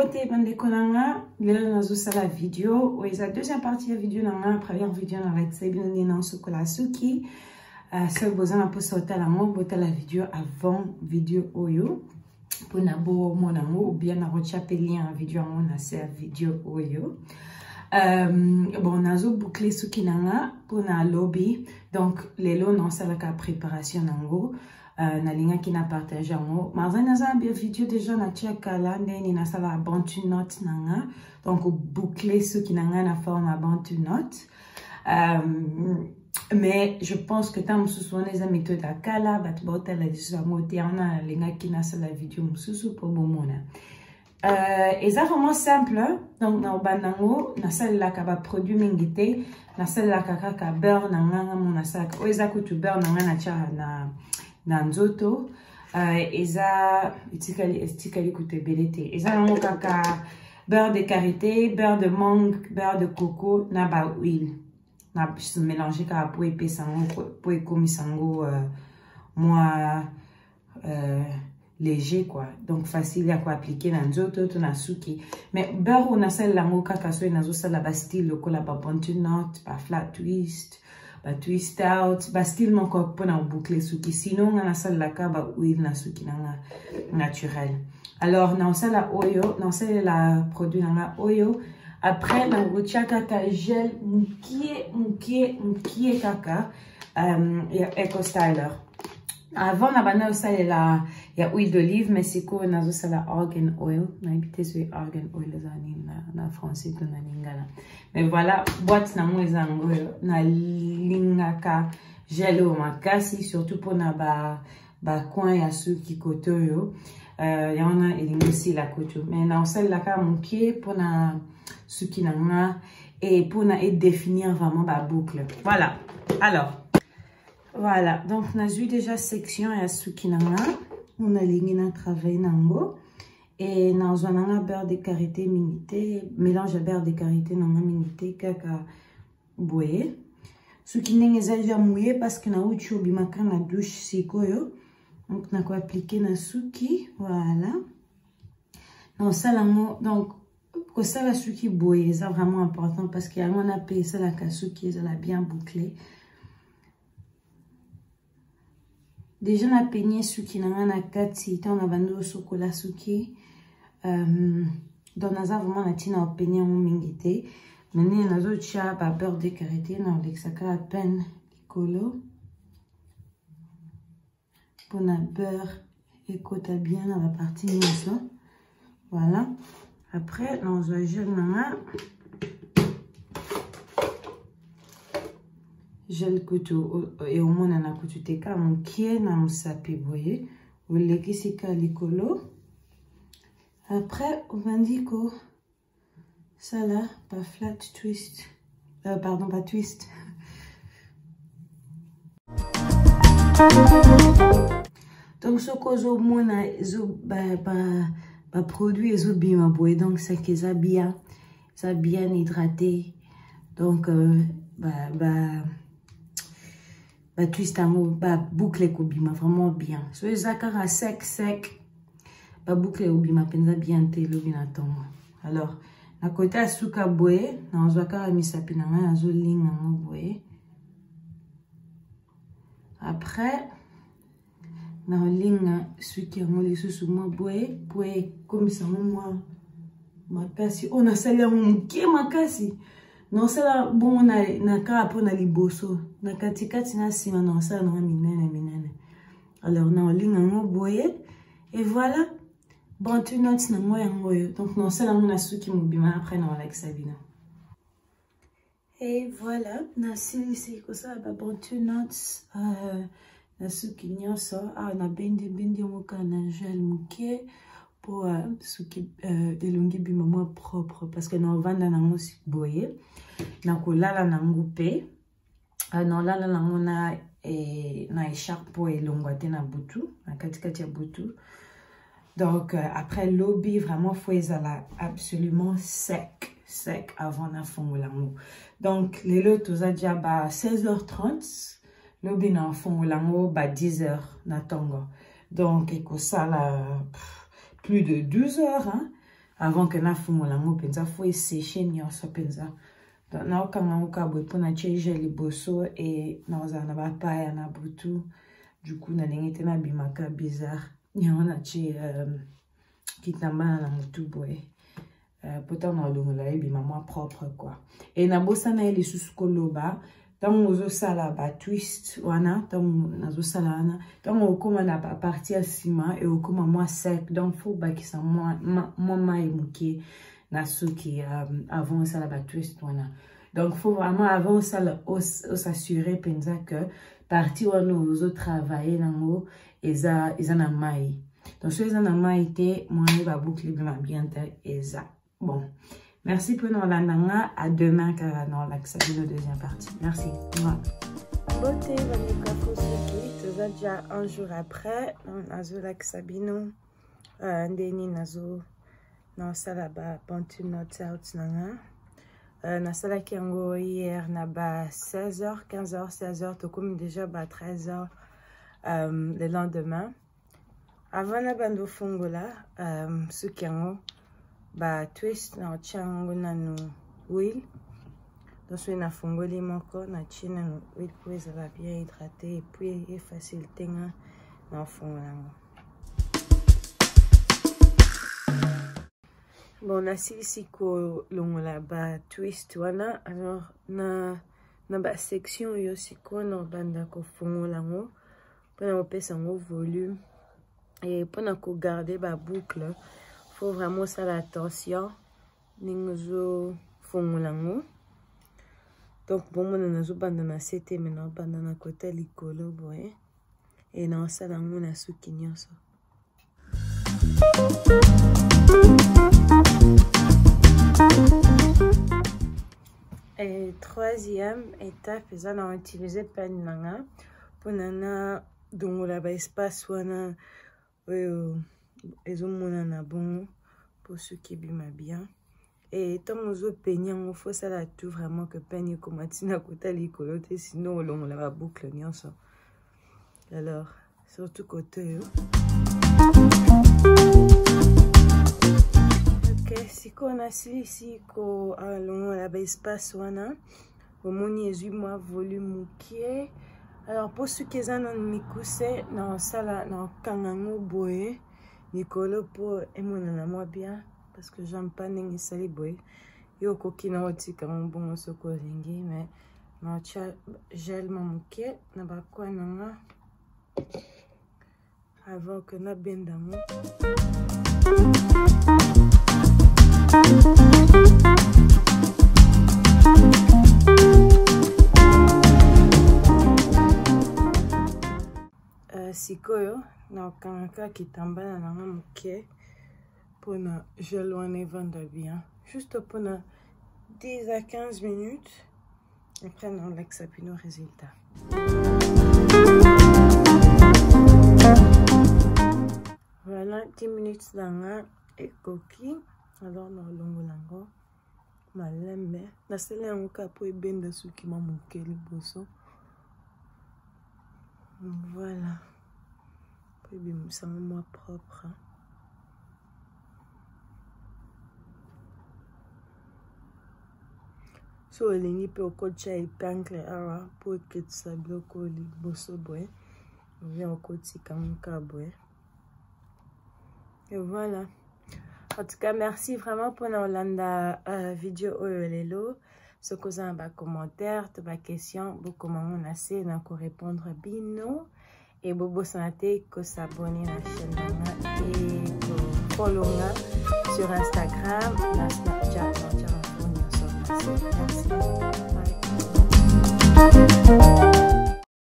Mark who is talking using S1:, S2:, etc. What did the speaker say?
S1: Mbote bandeko nanga, lelo nazosala video, oeza deuxième partie ya video nanga, première video na lakisa bino ndenge naosokola suki. Soki boza na posa otala yango, botala video avant video oyo. Pona bomona yango, ou bien nakotia pe lien ya video yango na se ya video oyo. Bon, nazo boucler suki nanga pona lobby. Donc lelo naosalaka préparation nango. Na linga qui na partage yango. Marza naza bien vidéo déjà na tia kala ndeni na sala bantu note nanga. Donc boucler ce qui nanga na forme bantu note. Mais je pense que tant mususu les méthode à kala bat bota la disango tiana linga qui na sala vidéo mususu pour bomona. Et ça vraiment simple. Donc na banango na sala la kaba produit mingite na sala la kaka beurre nanga mona sak. Oeza kutu beurre nanga na tia na nzoto eza etikali kutebelete eza nango kaka beurre de karité, beurre de mangue, beurre de coco na ba huile na mélanger kaka po epesa ngo po ekomisa ngo moins léger quoi, donc facile à quoi appliquer na nzoto to na suki. Mais beurre on a sala lango kaka so nazo sala ba style lokola ba bantu note, ba flat twist, ba twist out, ba style mon corps pour boucler suki. Sinon on a sala la ka ba huile na suki na naturel. Alors na sala oyo, na sala la produit na oyo. Après na rotia kaka gel mukie kaka Eco Styler. Avant na bana osala la ya huile d'olive, mais c'est quoi nazo sala argan oil. Na habité sur argan oil na français to na lingala. Mais voilà, boîte na mo ezango na lingaka gel o makasi surtout pour na ba coin ya suki kotoyo. Ya ona elingosi la koto. Mais na osala la ka mon pied pour na suki na et pour na définir vraiment ba boucle. Voilà. Alors voilà, donc on a vu déjà section et suki nanga, on a ligné na travail nango et dans un beurre de karité minité, mélange à beurre de karité nanga minité kaka boye. Suki nenge za déjà mouillé parce que na uchi obimaka na douche sikoyo. Donc na ko appliquer na suki, voilà. Dans ça donc ko ça la suki boye, c'est vraiment important parce qu'il y a mon appel ça la kasuki, ça la bien bouclé. Déjà na peigné suki nanga na kati ta na bando sokola suki dans naza vraiment na tina peigné mon mingité meni nazo tia ba beurre de karité na lexaka à peine likolo pour na beurre écota bien dans la partie mince. Voilà, après dans un gel nanga gel kutu et au moins na kutu teka mukie na musapi boye ou lekisika likolo. Après on va dire que ça là pas flat twist pardon pas twist donc ce que mona zo ba produit zo bien boye donc c'est que ça bien hydraté donc twist ba boucle kobima vraiment bien. So ezakara sec ba boucle obima penza bien te lobina tongo. Alors na côté suka boye na ozakara misapi na nga zo linga mo boye. Après na linga suki mo lisusu mo boye boye komisa mo makasi on a sali mo mukie makasi. Non, c'est là, bon, on a carapon à liboso. Na katikati na sima, non, ça, non, minene. Alors, non, ligne en boye. Et voilà. Bon, tu notes, non, moi, donc, non, c'est là, on a su qui m'oubima. Après, non, avec Sabina. Et voilà. Na si, c'est comme ça, bon, tu notes. Na su qui n'y a ça. Ah, na bendi, moka, na gel, mouké. Pour ce qui est longue bimamo propre parce que nous vendons nango si boye na kolala nango pe na lala nango na écharpe pour elongwate na butu na katikati ya butu. Donc après lobby vraiment faut ezala absolument sec avant na fongolango. Donc les lots aux déjà ba 16h30 lobby na fongolango ba 10h na tongo. Donc eko sala plus de 12 heures, hein. avant que na fungolango penza faut sécher nyonso penza donc na okanga ukabwe pona cheje liboso et na ozana ba paya na butu du coup na lengete na bimaka bizarre nyona chi kitambana na mutu boy pourtant na longola bima moi propre quoi et na bossa na ele suskoloba tango ozo sala ba twist wana tango nazo sala wana tango okoma na ba partie à ciment et okoma moi sec donc faut ba ki sa moi mai muke na suki avant sala ba twist wana donc faut vraiment avant sala s'assurer penza que partie wana ozo travailler nango eza na mai donc so eza na mai te moi ba boucle bien te eza bon. Merci pour nous l'ananga. À demain, car non, la deuxième partie. Merci. Beauté, Vanika Fosuki. Tu as déjà un jour après. Nazo la Sabino. Ndeni nazo. Non, ça là-bas. Pantu not out nanga. Na sala kiango hier na ba 16h, 15h, 16h. Tu comme déjà ba 13h le lendemain. Avant la bande au fongola, ce kiango. Ba twist na chango na no huile donc so na fongoli moko na china no huile pour ça va bien hydrater et puis est facile tenga na fongola. Bon na si ko longola ba twist wana alors na ba section yo siko na banda ko fongola ngo pona opesa ngo volume et pona ko garder ba boucle. Faut vraiment ça l'attention ningozo fongolango donc bon mon nazo bandana c'était maintenant bandana côté likolo boy et non ça lango na suki nyonso. Et troisième étape c'est on utiliser pen nanga pour nana dongola ba espace wana ils ont mon bon pour ceux qui biment bien et tant aux peignants il faut ça là tout vraiment que peigne comme tina côté l'écoloté sinon on la boucle nyonso alors surtout côté ok si qu'on a ici ko allons la espace wana au moni 8 mois volume qui est alors pour ceux qui ont mikuse non ça là non kangango boye Nicolo pour émonana moi bien parce que j'aime pas nengi sali boy yo kokina otika bon soko zingi mais na cha gel mamuke na ba kwa nanga avant que na bendamo sikoyo na kanaka kitambala na muke pona gel wana vendre bien juste pona 10 à 15 minutes après on l'exapine au résultat. Voilà 10 minutes dans et coquille alors na longo lango malembe na sele ngoka po ebenda suki mamuke liboso voilà. Oui, ça moi propre. So elingi pe okocha épingle ara pour que ça bloque li bosso boy. Vient okoti kamka boy. Et voilà. En tout cas, merci vraiment pour la vidéo lelo. Ce que vous avez commentaire, toutes les questions, vous comment on a essayé de répondre bino. Et bobo santé que s'abonner à la chaîne et que follow sur Instagram, la Snapchat, merci. Bye.